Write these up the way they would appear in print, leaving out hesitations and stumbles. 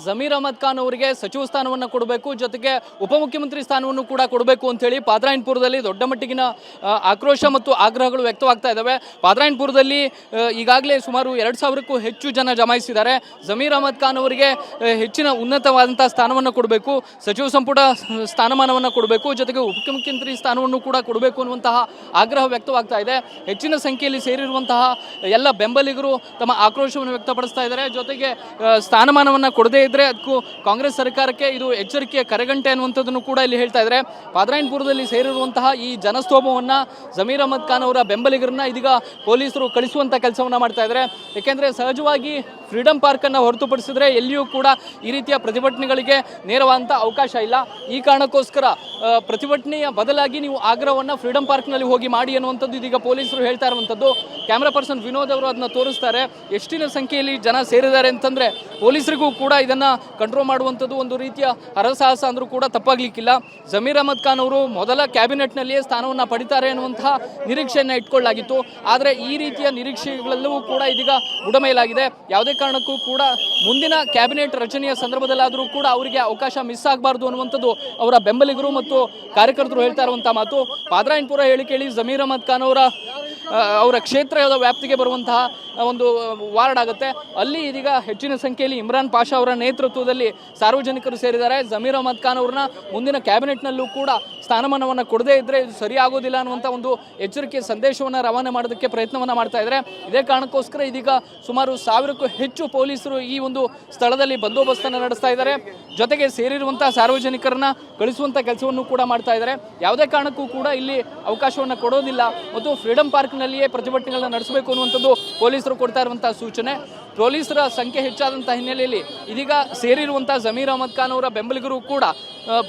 ಜಮೀರ್ ಅಹಮದ್ ಖಾನ್ ಅವರಿಗೆ ಸಚಿವ ಸ್ಥಾನವನ್ನು ಕೊಡಬೇಕು, ಜೊತೆಗೆ ಉಪಮುಖ್ಯಮಂತ್ರಿ ಸ್ಥಾನವನ್ನು ಕೂಡ ಕೊಡಬೇಕು ಅಂತ ಹೇಳಿ ಪಾದರಾಯನಪುರದಲ್ಲಿ ದೊಡ್ಡ ಮಟ್ಟಿಗಿನ ಆಕ್ರೋಶ ಮತ್ತು ಆಗ್ರಹಗಳು ವ್ಯಕ್ತವಾಗ್ತಾ ಇದ್ದಾವೆ. ಪಾದರಾಯನಪುರದಲ್ಲಿ ಈಗಾಗಲೇ ಸುಮಾರು 2000ಕ್ಕೂ ಹೆಚ್ಚು ಜನ ಜಮಾಯಿಸಿದ್ದಾರೆ. ಜಮೀರ್ ಅಹಮದ್ ಖಾನ್ ಅವರಿಗೆ ಹೆಚ್ಚಿನ ಉನ್ನತವಾದಂತಹ ಸ್ಥಾನವನ್ನು ಕೊಡಬೇಕು, ಸಚಿವ ಸಂಪುಟ ಸ್ಥಾನಮಾನವನ್ನು ಕೊಡಬೇಕು, ಜೊತೆಗೆ ಉಪಮುಖ್ಯಮಂತ್ರಿ ಸ್ಥಾನವನ್ನು ಕೂಡ ಕೊಡಬೇಕು ಅನ್ನುವಂತಹ ಆಗ್ರಹ ವ್ಯಕ್ತವಾಗ್ತಾ ಇದೆ. ಹೆಚ್ಚಿನ ಸಂಖ್ಯೆಯಲ್ಲಿ ಸೇರಿರುವಂತಹ ಎಲ್ಲ ಬೆಂಬಲಿಗರು ತಮ್ಮ ಆಕ್ರೋಶವನ್ನು ವ್ಯಕ್ತಪಡಿಸ್ತಾ ಇದ್ದಾರೆ. ಜೊತೆಗೆ ಸ್ಥಾನಮಾನವನ್ನು ಕೊಡದೇ ಇದ್ರೆ ಅದಕ್ಕೂ ಕಾಂಗ್ರೆಸ್ ಸರ್ಕಾರಕ್ಕೆ ಇದು ಎಚ್ಚರಿಕೆಯ ಕರೆಗಂಟೆ ಅನ್ನುವಂಥದ್ದನ್ನು ಕೂಡ ಇಲ್ಲಿ ಹೇಳ್ತಾ ಇದ್ದಾರೆ. ಪಾದರಾಯನಪುರದಲ್ಲಿ ಸೇರಿರುವಂತಹ ಈ ಜನಸ್ತೋಮವನ್ನು ಜಮೀರ್ ಅಹಮದ್ ಖಾನ್ ಅವರ ಬೆಂಬಲಿಗರನ್ನ ಇದೀಗ ಪೊಲೀಸರು ಕಳಿಸುವಂಥ ಕೆಲಸವನ್ನು ಮಾಡ್ತಾ ಇದ್ದಾರೆ. ಏಕೆಂದರೆ ಸಹಜವಾಗಿ ಫ್ರೀಡಂ ಪಾರ್ಕನ್ನು ಹೊರತುಪಡಿಸಿದ್ರೆ ಎಲ್ಲಿಯೂ ಕೂಡ ಈ ರೀತಿಯ ಪ್ರತಿಭಟನೆಗಳಿಗೆ ನೇರವಾದಂಥ ಅವಕಾಶ ಇಲ್ಲ. ಈ ಕಾರಣಕ್ಕೋಸ್ಕರ ಪ್ರತಿಭಟನೆಯ ಬದಲಾಗಿ ನೀವು ಆಗ್ರಹವನ್ನು ಫ್ರೀಡಂ ಪಾರ್ಕ್ನಲ್ಲಿ ಹೋಗಿ ಮಾಡಿ ಅನ್ನುವಂಥದ್ದು ಇದೀಗ ಪೊಲೀಸರು ಹೇಳ್ತಾ ಇರುವಂಥದ್ದು. ಕ್ಯಾಮ್ರಾ ಪರ್ಸನ್ ವಿನೋದ್ ಅವರು ಅದನ್ನ ತೋರಿಸ್ತಾರೆ. ಎಷ್ಟಿನ ಸಂಖ್ಯೆಯಲ್ಲಿ ಜನ ಸೇರಿದ್ದಾರೆ ಅಂತಂದ್ರೆ ಪೊಲೀಸರಿಗೂ ಕೂಡ ಇದನ್ನ ಕಂಟ್ರೋಲ್ ಮಾಡುವಂಥದ್ದು ಒಂದು ರೀತಿಯ ಹರಸಾಹಸ ಅಂದ್ರೂ ಕೂಡ ತಪ್ಪಾಗ್ಲಿಕ್ಕಿಲ್ಲ. ಜಮೀರ್ ಅಹಮದ್ ಖಾನ್ ಅವರು ಮೊದಲ ಕ್ಯಾಬಿನೆಟ್ನಲ್ಲಿಯೇ ಸ್ಥಾನವನ್ನು ಪಡಿತಾರೆ ಅನ್ನುವಂತಹ ನಿರೀಕ್ಷೆಯನ್ನು ಇಟ್ಕೊಳ್ಳಲಾಗಿತ್ತು. ಆದರೆ ಈ ರೀತಿಯ ನಿರೀಕ್ಷೆಗಳೆಲ್ಲವೂ ಕೂಡ ಇದೀಗ ಬುಡಮೇಲಾಗಿದೆ. ಯಾವುದೇ ಕಾರಣಕ್ಕೂ ಕೂಡ ಮುಂದಿನ ಕ್ಯಾಬಿನೆಟ್ ರಚನೆಯ ಸಂದರ್ಭದಲ್ಲಾದರೂ ಕೂಡ ಅವರಿಗೆ ಅವಕಾಶ ಮಿಸ್ ಆಗಬಾರ್ದು ಅನ್ನುವಂಥದ್ದು ಅವರ ಬೆಂಬಲಿಗರು ಮತ್ತು ಕಾರ್ಯಕರ್ತರು ಹೇಳ್ತಾ ಇರುವಂತಹ ಮಾತು. ಪಾದರಾಯನಪುರ ಹೇಳಿಕೆಯಲ್ಲಿ ಜಮೀರ್ ಅಹಮದ್ ಖಾನ್ ಅವರ ಕ್ಷೇತ್ರದ ವ್ಯಾಪ್ತಿಗೆ ಬರುವಂತಹ ಒಂದು ವಾರ್ಡ್ ಆಗುತ್ತೆ. ಅಲ್ಲಿ ಇದೀಗ ಹೆಚ್ಚಿನ ಸಂಖ್ಯೆಯಲ್ಲಿ ಇಮ್ರಾನ್ ಪಾಷಾ ಅವರ ನೇತೃತ್ವದಲ್ಲಿ ಸಾರ್ವಜನಿಕರು ಸೇರಿದ್ದಾರೆ. ಜಮೀರ್ ಅಹಮದ್ ಖಾನ್ ಅವ್ರನ್ನ ಮುಂದಿನ ಕ್ಯಾಬಿನೆಟ್ನಲ್ಲೂ ಕೂಡ ಸ್ಥಾನಮಾನವನ್ನು ಕೊಡದೇ ಇದ್ರೆ ಇದು ಸರಿಯಾಗೋದಿಲ್ಲ ಅನ್ನುವಂಥ ಒಂದು ಎಚ್ಚರಿಕೆ ಸಂದೇಶವನ್ನು ರವಾನೆ ಮಾಡೋದಕ್ಕೆ ಪ್ರಯತ್ನವನ್ನು ಮಾಡ್ತಾ ಇದ್ದಾರೆ. ಇದೇ ಕಾರಣಕ್ಕೋಸ್ಕರ ಇದೀಗ ಸುಮಾರು 1000ಕ್ಕೂ ಹೆಚ್ಚು ಪೊಲೀಸರು ಈ ಒಂದು ಸ್ಥಳದಲ್ಲಿ ಬಂದೋಬಸ್ತನ್ನು ನಡೆಸ್ತಾ ಇದ್ದಾರೆ. ಜೊತೆಗೆ ಸೇರಿರುವಂತಹ ಸಾರ್ವಜನಿಕರನ್ನ ಕಳಿಸುವಂಥ ಕೆಲಸವನ್ನು ಕೂಡ ಮಾಡ್ತಾ ಇದ್ದಾರೆ. ಯಾವುದೇ ಕಾರಣಕ್ಕೂ ಕೂಡ ಇಲ್ಲಿ ಅವಕಾಶವನ್ನು ಕೊಡೋದಿಲ್ಲ ಮತ್ತು ಫ್ರೀಡಂ ಪಾರ್ಕ್ನಲ್ಲಿಯೇ ಪ್ರತಿಭಟನೆಗಳನ್ನ ನಡೆಸಬೇಕು ಅನ್ನುವಂಥದ್ದು ಪೊಲೀಸರು ಕೊಡ್ತಾ ಇರುವಂತಹ ಸೂಚನೆ. ಪೊಲೀಸರ ಸಂಖ್ಯೆ ಹೆಚ್ಚಾದಂತಹ ಹಿನ್ನೆಲೆಯಲ್ಲಿ ಇದೀಗ ಸೇರಿರುವಂತಹ ಜಮೀರ್ ಅಹಮದ್ ಖಾನ್ ಅವರ ಬೆಂಬಲಿಗರು ಕೂಡ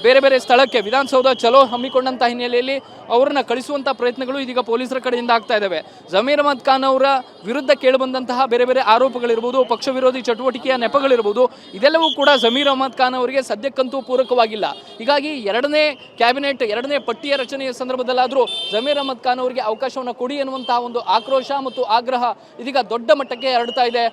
ಬೇರೆ ಬೇರೆ ಸ್ಥಳಕ್ಕೆ ವಿಧಾನಸೌಧ ಚಲೋ ಹಮ್ಮಿಕೊಂಡಂತಹ ಹಿನ್ನೆಲೆಯಲ್ಲಿ ಅವರನ್ನ ಕಳಿಸುವಂತಹ ಪ್ರಯತ್ನಗಳು ಇದೀಗ ಪೊಲೀಸರ ಕಡೆಯಿಂದ ಆಗ್ತಾ ಇದ್ದಾವೆ. ಜಮೀರ್ ಅಹಮದ್ ಖಾನ್ ಅವರ ವಿರುದ್ಧ ಕೇಳಿಬಂದಂತಹ ಬೇರೆ ಬೇರೆ ಆರೋಪಗಳಿರ್ಬೋದು, ಪಕ್ಷ ವಿರೋಧಿ ಚಟುವಟಿಕೆಯ ನೆಪಗಳಿರ್ಬೋದು, ಇದೆಲ್ಲವೂ ಕೂಡ ಜಮೀರ್ ಅಹಮದ್ ಖಾನ್ ಅವರಿಗೆ ಸದ್ಯಕ್ಕಂತೂ ಪೂರಕವಾಗಿಲ್ಲ. ಹೀಗಾಗಿ ಎರಡನೇ ಪಟ್ಟಿಯ ರಚನೆಯ ಸಂದರ್ಭದಲ್ಲಾದರೂ ಜಮೀರ್ ಅಹಮದ್ ಖಾನ್ ಅವರಿಗೆ ಅವಕಾಶವನ್ನು ಕೊಡಿ ಎನ್ನುವಂತಹ ಒಂದು ಆಕ್ರೋಶ ಮತ್ತು ಆಗ್ರಹ ಇದೀಗ ದೊಡ್ಡ ಮಟ್ಟಕ್ಕೆ ಹರಡ್ತಾ ಇದೆ.